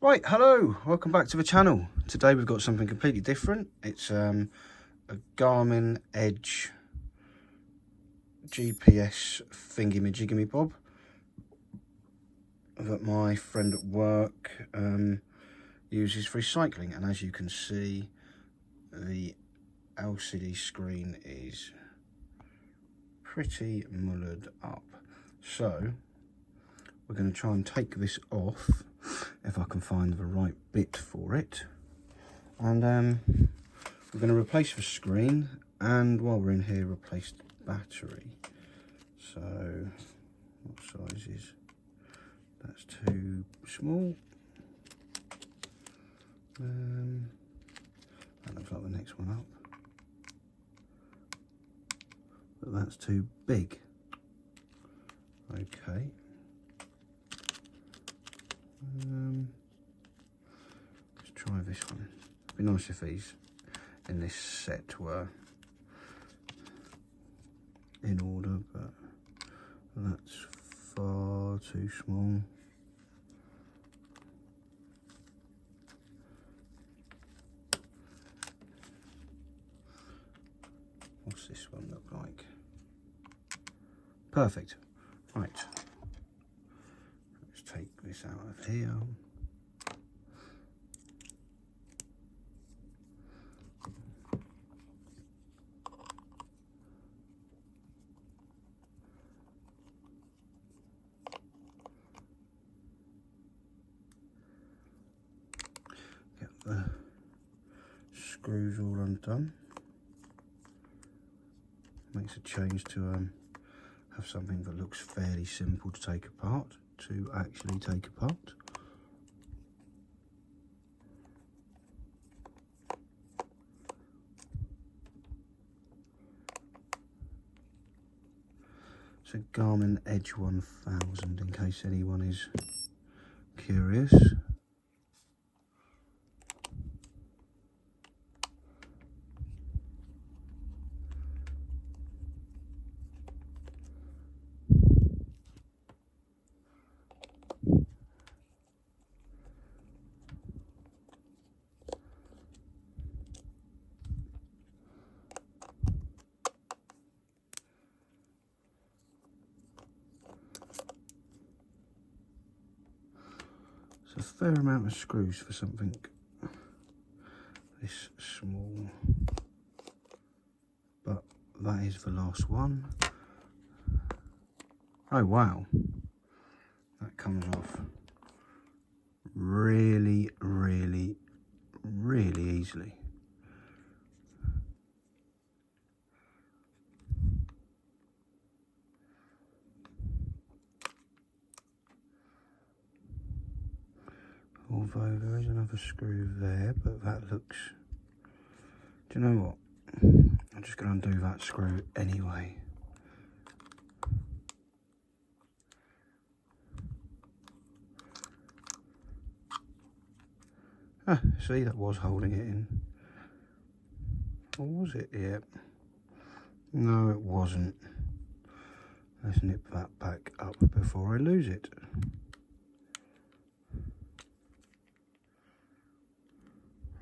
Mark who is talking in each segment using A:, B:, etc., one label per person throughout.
A: Right, hello, welcome back to the channel. Today we've got something completely different. It's a Garmin Edge GPS thingy-majiggy bob that my friend at work uses for his cycling, and as you can see, the LCD screen is pretty mullered up. So we're going to try and take this off if I can find the right bit for it, and we're going to replace the screen, and while we're in here, replace the battery. So what size is that's too small. That looks like the next one up, but that's too big. Okay. Let's try this one. It'd be nice if these in this set were in order, but that's far too small. What's this one look like? Perfect. Right. Let's take this out of here. Get the screws all undone. Makes a change to have something that looks fairly simple to take apart to actually take apart. It's a Garmin Edge 1000 in case anyone is curious. It's a fair amount of screws for something this small, but that is the last one. Oh wow, that comes off really easily. Although there is another screw there, but that looks, do you know what, I'm just going to undo that screw anyway. Ah, see, that was holding it in. Or was it? Yep. No, it wasn't. Let's nip that back up before I lose it.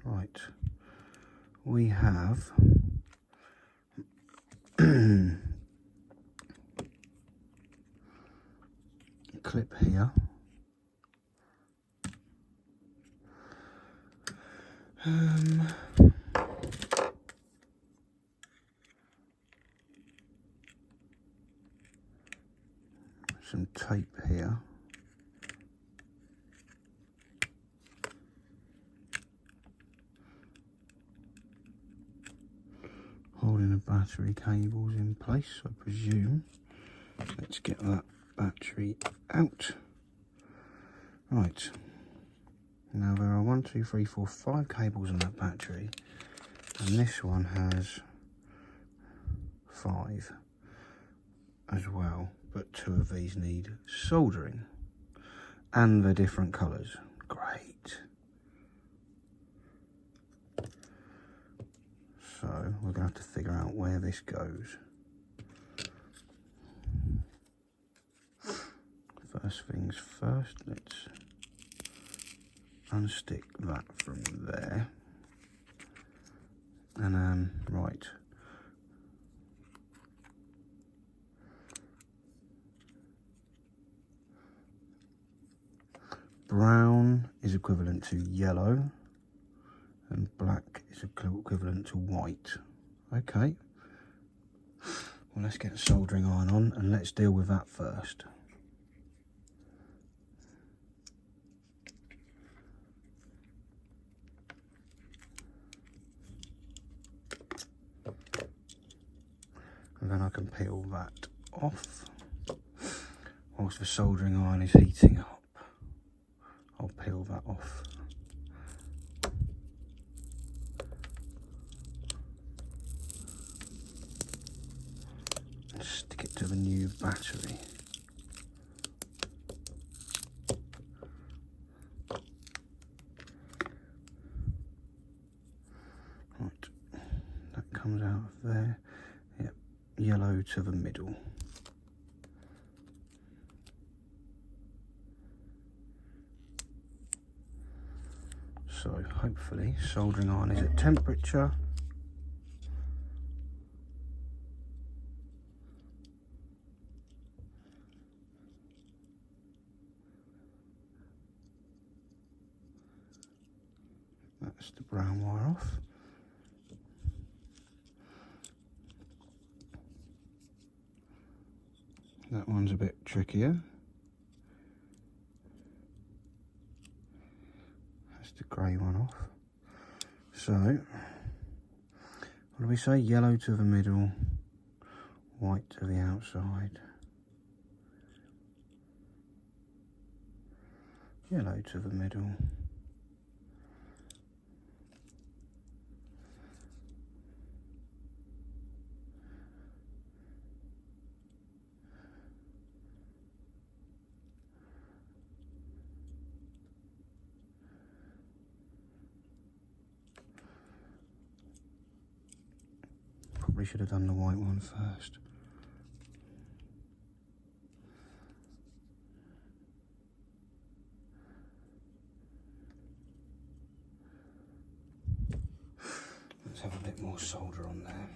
A: Right, we have a clip here. Some tape here. Holding the battery cables in place, I presume. Let's get that battery out. Right. Now there are 1, 2, 3, 4, 5 cables in that battery, and this one has 5 as well, but 2 of these need soldering, and they're different colours. Great. So we're going to have to figure out where this goes. First things first, let's unstick that from there. And right. Brown is equivalent to yellow, and black is equivalent to white. Okay. Well, let's get a soldering iron on and let's deal with that first. And then I can peel that off. Whilst the soldering iron is heating up, I'll peel that off. And stick it to the new battery. Right, that comes out of there. Yep, yellow to the middle. So hopefully soldering iron is at temperature. That's the brown wire off. That one's a bit trickier. That's the grey one off. So, what do we say? Yellow to the middle, white to the outside. Yellow to the middle. Probably should have done the white one first. Let's have a bit more solder on there.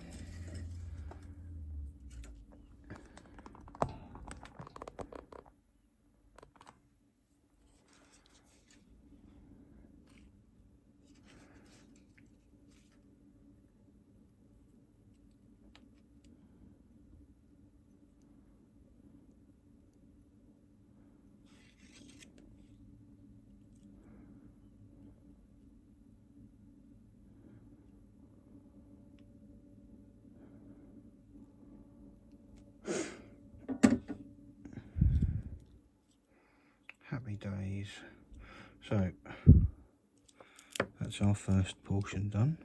A: Happy days. So that's our first portion done.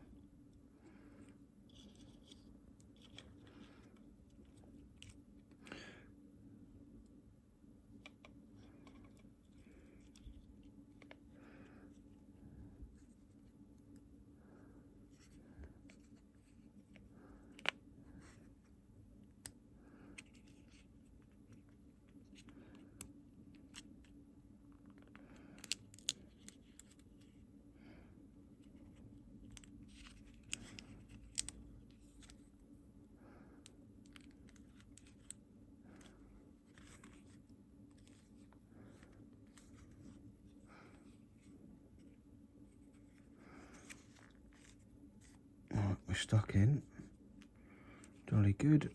A: Right, we're stuck in. Jolly good.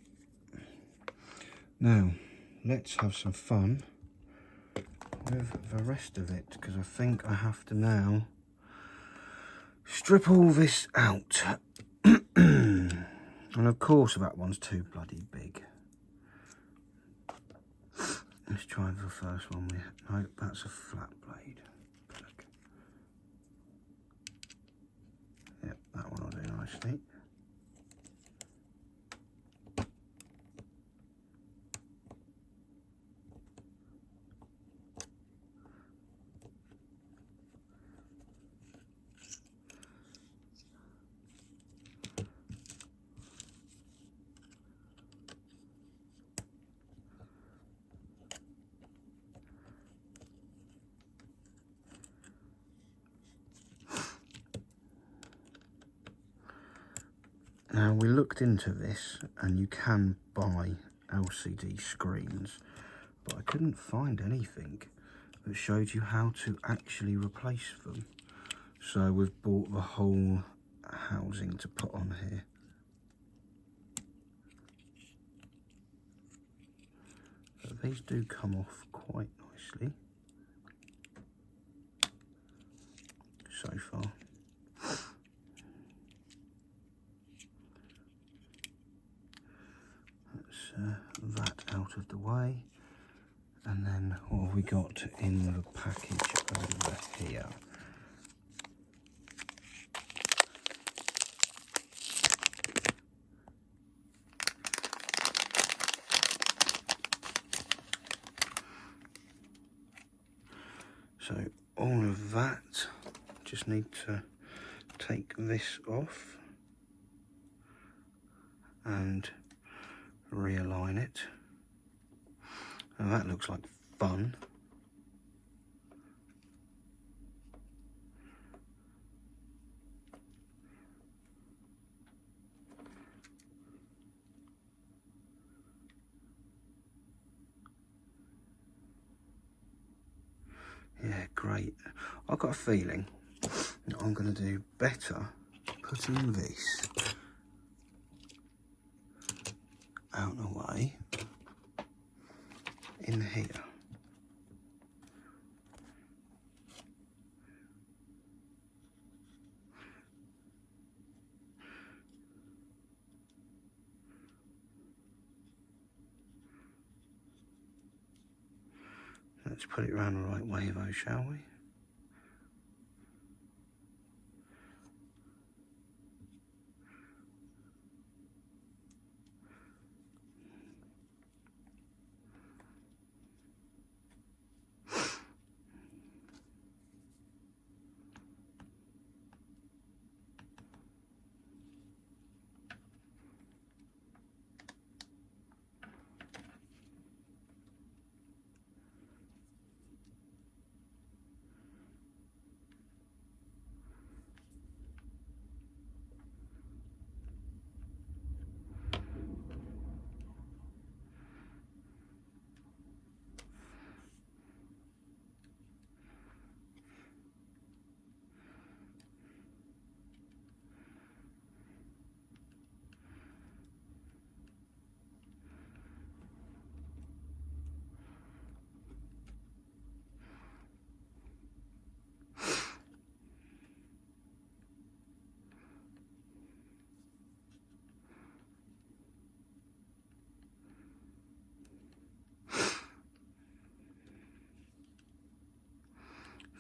A: Now, let's have some fun with the rest of it, because I think I have to now strip all this out. And of course that one's too bloody big. Let's try the first one. No, that's a flat blade. Look. Yep, that one will do nicely. Now, we looked into this, and you can buy LCD screens, but I couldn't find anything that showed you how to actually replace them. So we've bought the whole housing to put on here. So these do come off quite nicely so far. That out of the way, and then what have we got in the package over here? So all of that, just need to take this off and realign it. Now that looks like fun. Yeah, great. I've got a feeling that I'm going to do better putting this out of the way in here. Let's put it around the right way though, shall we?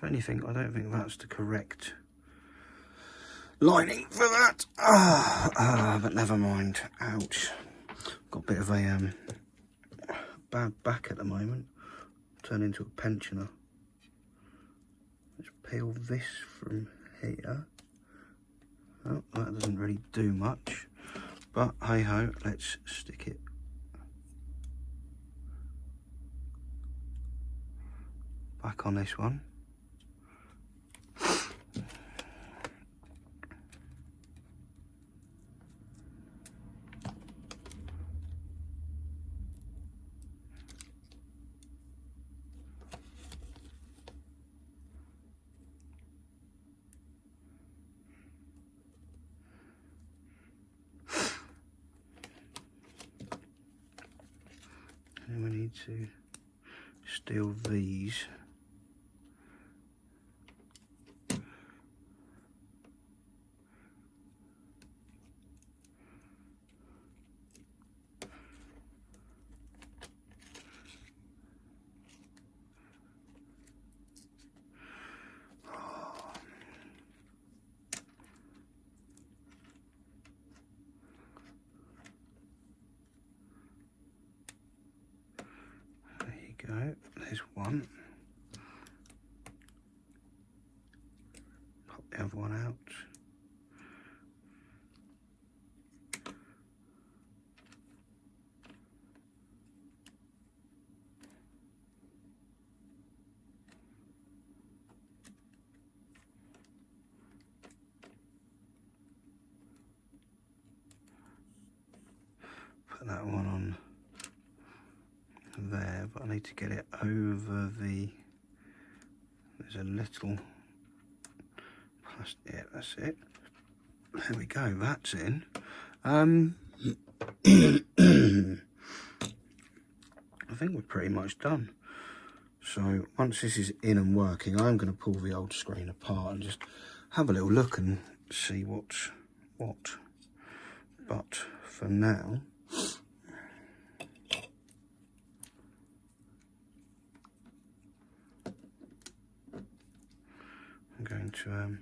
A: If anything, I don't think that's the correct lining for that. But never mind. Ouch. Got a bit of a bad back at the moment. Turned into a pensioner. Let's peel this from here. Oh, that doesn't really do much. But hey ho, let's stick it back on this one. And we need to steel these. Go. There's one. Pop the other one out. that one on there, but I need to get it over the, there's a little plastic, yeah, that's it. There we go, that's in. I think we're pretty much done. So once this is in and working, I'm going to pull the old screen apart and just have a little look and see what's what. But for now, I'm going to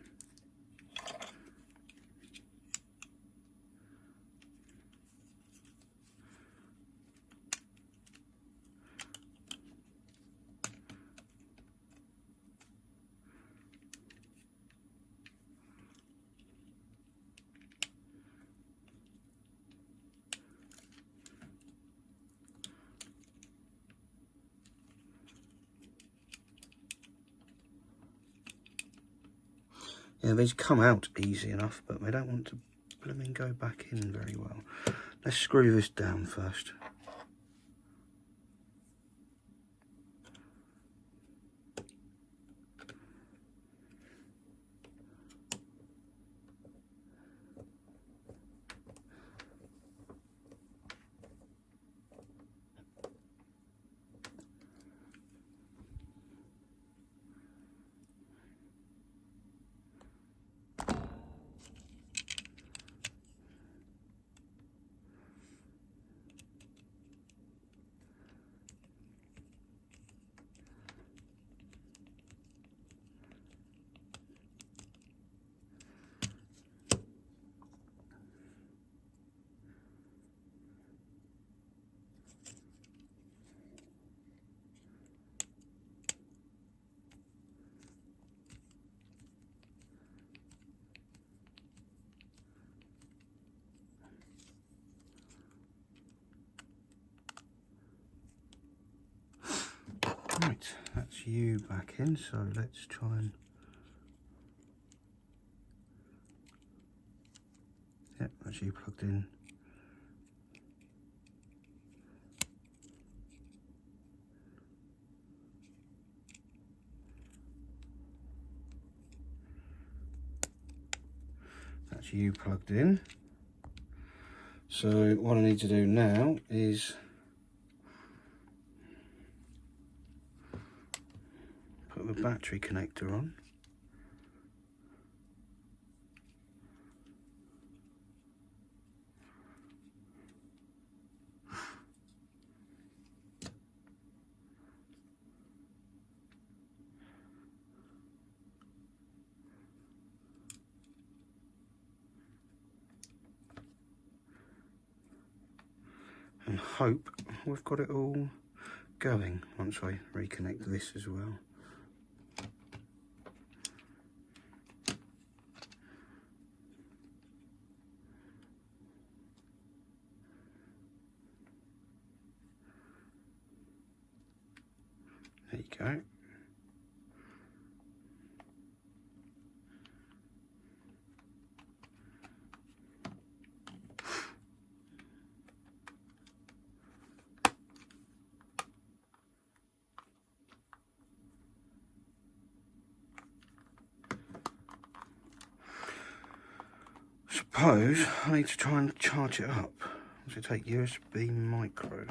A: yeah, these come out easy enough, but they don't want to blooming go back in very well. Let's screw this down first. Right, that's you back in, so let's try and... Yep, that's you plugged in. That's you plugged in. So what I need to do now is put the battery connector on. And hope we've got it all going once I reconnect this as well. There you go. Suppose I need to try and charge it up. So take USB micro.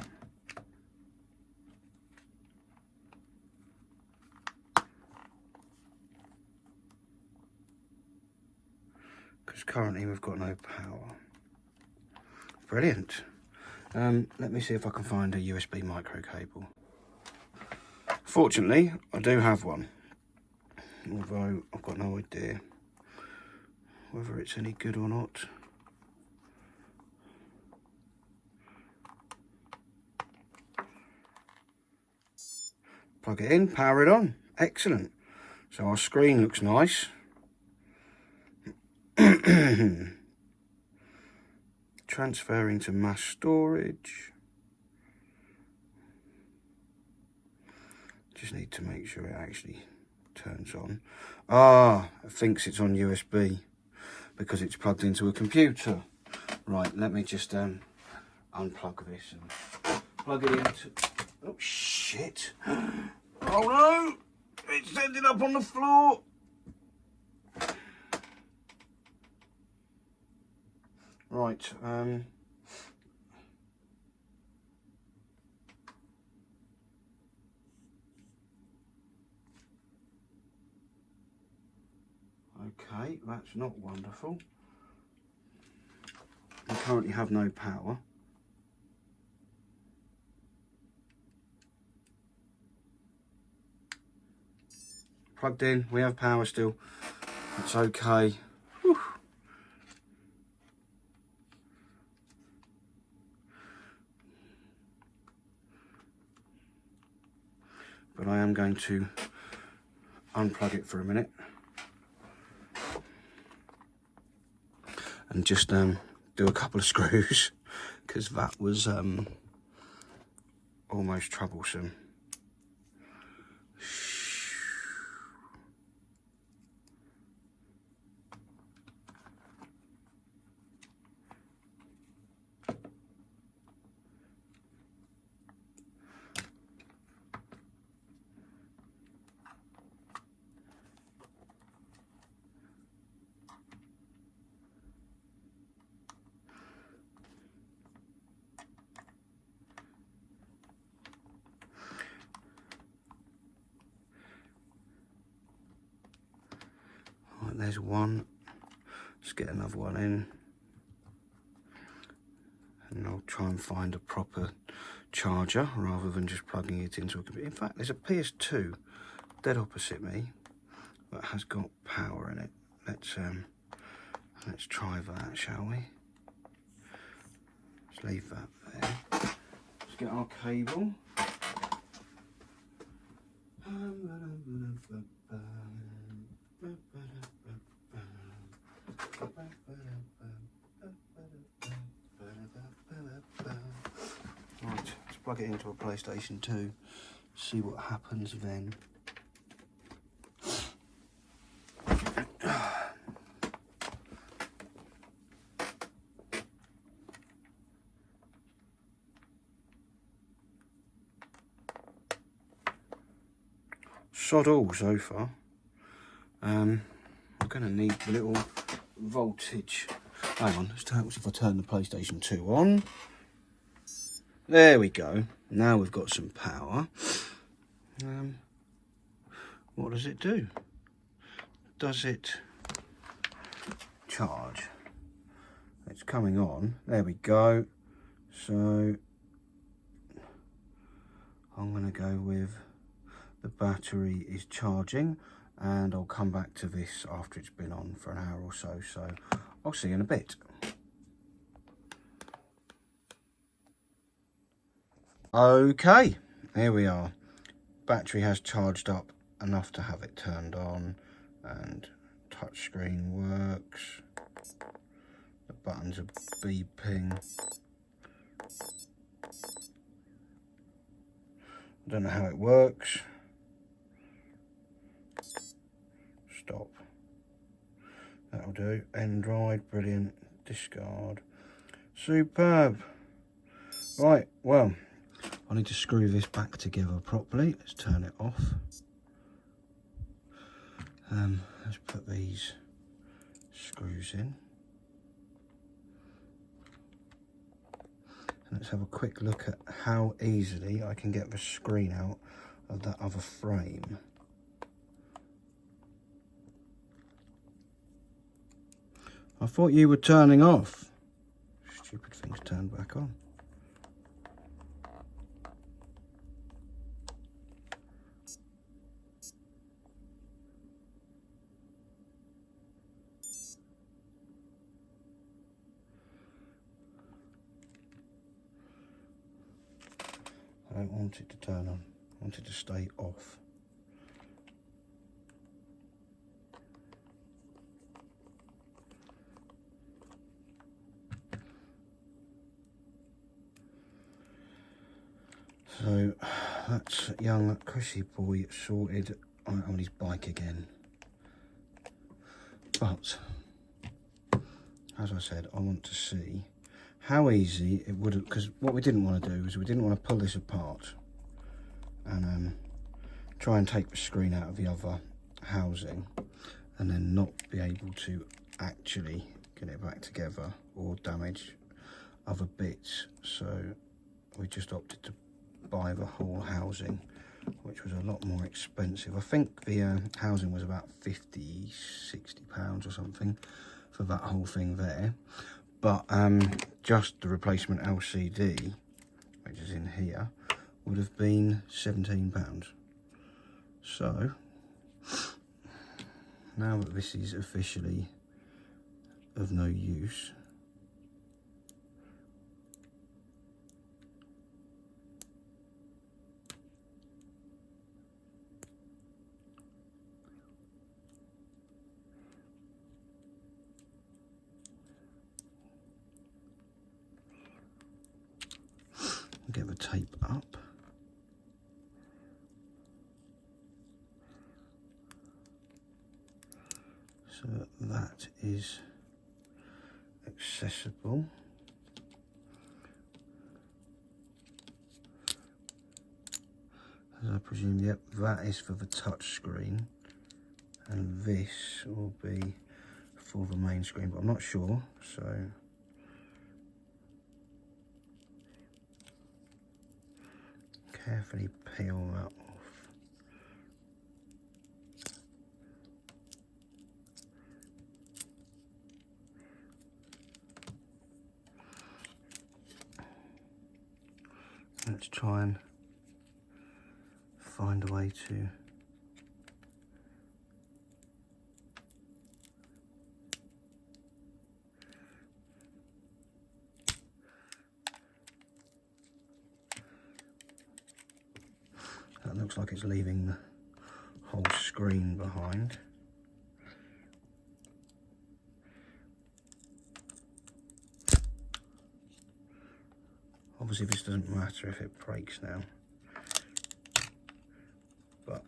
A: Because currently we've got no power. Brilliant. Let me see if I can find a USB micro cable. Fortunately, I do have one. Although I've got no idea whether it's any good or not. Plug it in, power it on. Excellent. So our screen looks nice. Transferring to mass storage. Just need to make sure it actually turns on. Ah, it thinks it's on USB because it's plugged into a computer. Right, let me just unplug this and plug it into... Oh, shit. Oh, no. It's ended up on the floor. Right, okay, that's not wonderful. We currently have no power. Plugged in, we have power still. It's okay. Whew. But I am going to unplug it for a minute and just do a couple of screws, because that was almost troublesome. Right, there's one. Let's get another one in. And I'll try and find a proper charger rather than just plugging it into a computer. In fact, there's a PS2 dead opposite me that has got power in it. Let's try that, shall we? Let's leave that there. Let's get our cable. Right, let's plug it into a PlayStation 2, see what happens then. Sod all so far. I'm going to need a little voltage. Hang on, let's see if I turn the PlayStation 2 on. There we go. Now we've got some power. What does it do? Does it charge? It's coming on. There we go. So I'm going to go with the battery is charging, and I'll come back to this after it's been on for an hour or so. So I'll see you in a bit. Okay, here we are. Battery has charged up enough to have it turned on, and touchscreen works. The buttons are beeping. I don't know how it works. Stop. That'll do. Android, brilliant. Discard. Superb. Right, well, I need to screw this back together properly. Let's turn it off. Let's put these screws in. And let's have a quick look at how easily I can get the screen out of that other frame. I thought you were turning off. Stupid thing's turned back on. I don't want it to turn on. I want it to stay off. So that's young Chrissy boy sorted on his bike again. But as I said, I want to see how easy it would have, because what we didn't want to do is we didn't want to pull this apart and try and take the screen out of the other housing and then not be able to actually get it back together or damage other bits. So we just opted to buy the whole housing, which was a lot more expensive. I think the housing was about £50–60 or something for that whole thing there, but just the replacement LCD, which is in here, would have been £17. So now that this is officially of no use, get the tape up. So that is accessible. As I presume, yep, that is for the touch screen, and this will be for the main screen, but I'm not sure, so carefully peel that off. Let's try and find a way to that looks like it's leaving the whole screen behind. Obviously this doesn't matter if it breaks now, but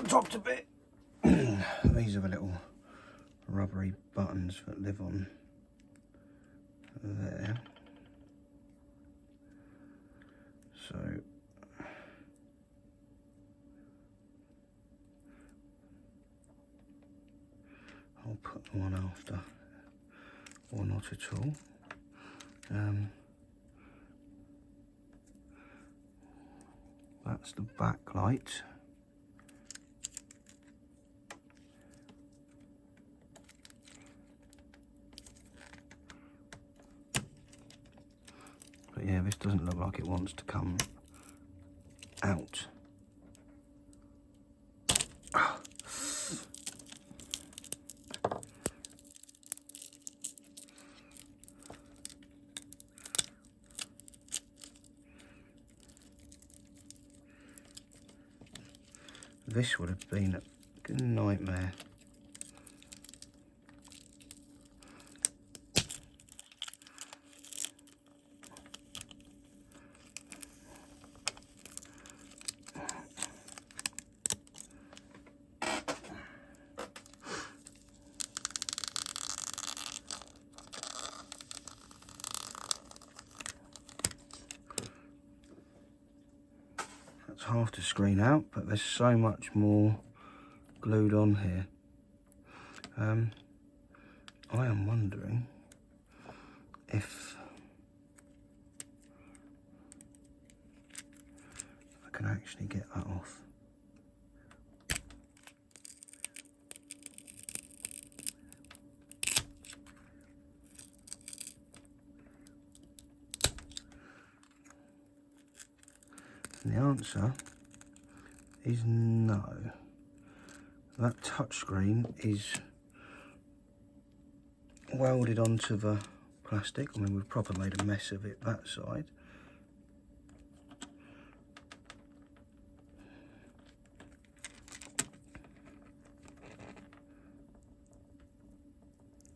A: dropped a bit. These are the little rubbery buttons that live on there. So I'll put one after, or not at all. That's the backlight. But yeah, this doesn't look like it wants to come out. This would have been a good nightmare. That's half the screen out, but there's so much more glued on here. I am wondering if I can actually get that off. And the answer is no. That touchscreen is welded onto the plastic. I mean, we've probably made a mess of it that side.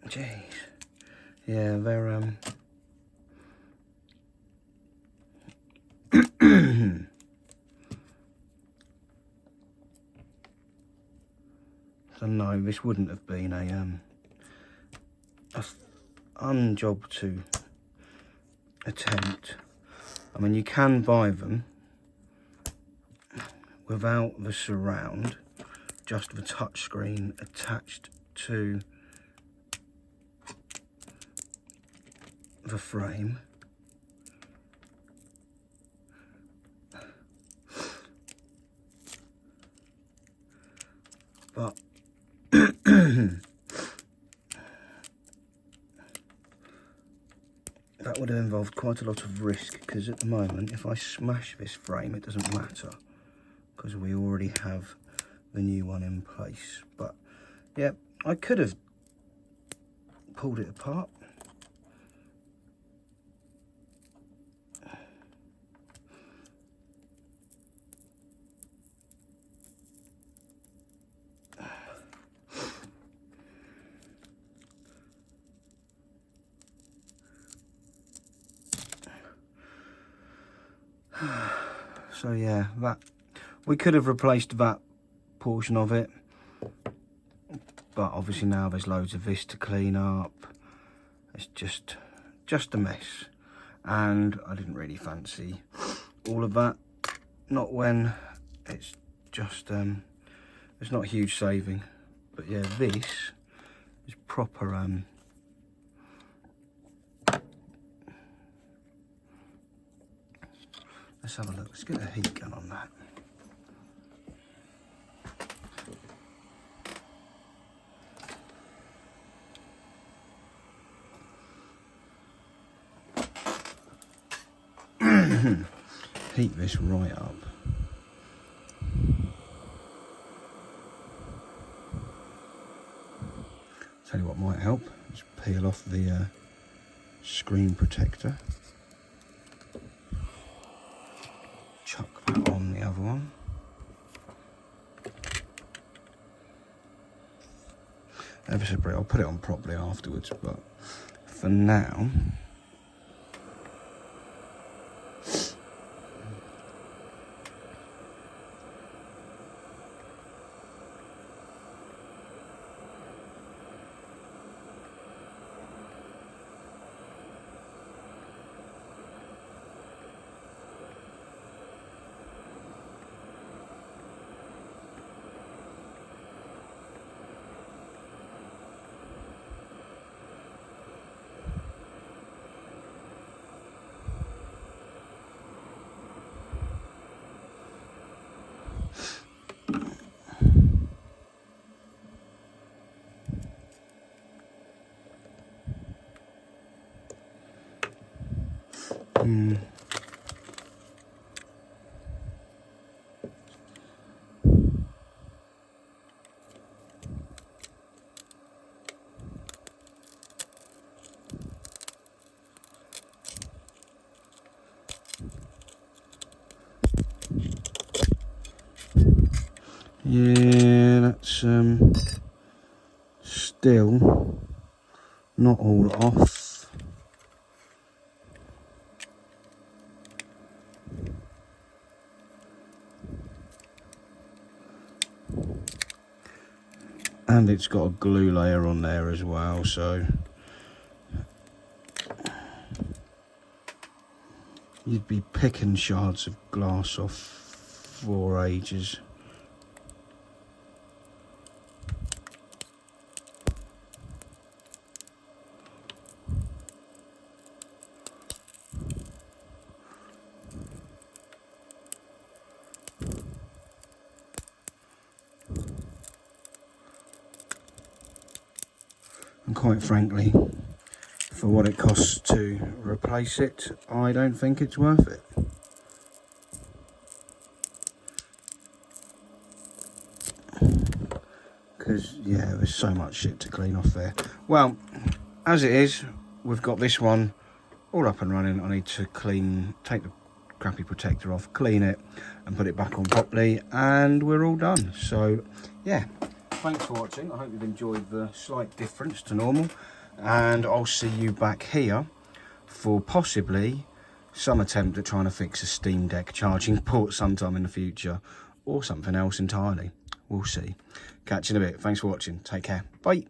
A: Jeez. Yeah, they're So no, this wouldn't have been a fun job to attempt. I mean, you can buy them without the surround, just the touchscreen attached to the frame. But that would have involved quite a lot of risk, because at the moment, if I smash this frame, it doesn't matter, because we already have the new one in place. But yeah, I could have pulled it apart. So yeah, that we could have replaced that portion of it, but obviously now there's loads of this to clean up. It's just a mess, and I didn't really fancy all of that. Not when it's just it's not a huge saving. But yeah, this is proper let's have a look. Let's get a heat gun on that. Heat this right up. Tell you what might help. Let's peel off the screen protector. Chuck that on the other one. Ever so brief. I'll put it on properly afterwards, but for now, yeah, that's still not all off. And it's got a glue layer on there as well, so you'd be picking shards of glass off for ages. And quite frankly, for what it costs to replace it, I don't think it's worth it. Because, yeah, there's so much shit to clean off there. Well, as it is, we've got this one all up and running. I need to take the crappy protector off, clean it, and put it back on properly, and we're all done. So, yeah. Thanks for watching. I hope you've enjoyed the slight difference to normal, and I'll see you back here for possibly some attempt at trying to fix a Steam Deck charging port sometime in the future. or something else entirely. We'll see. Catch you in a bit. Thanks for watching. Take care. Bye.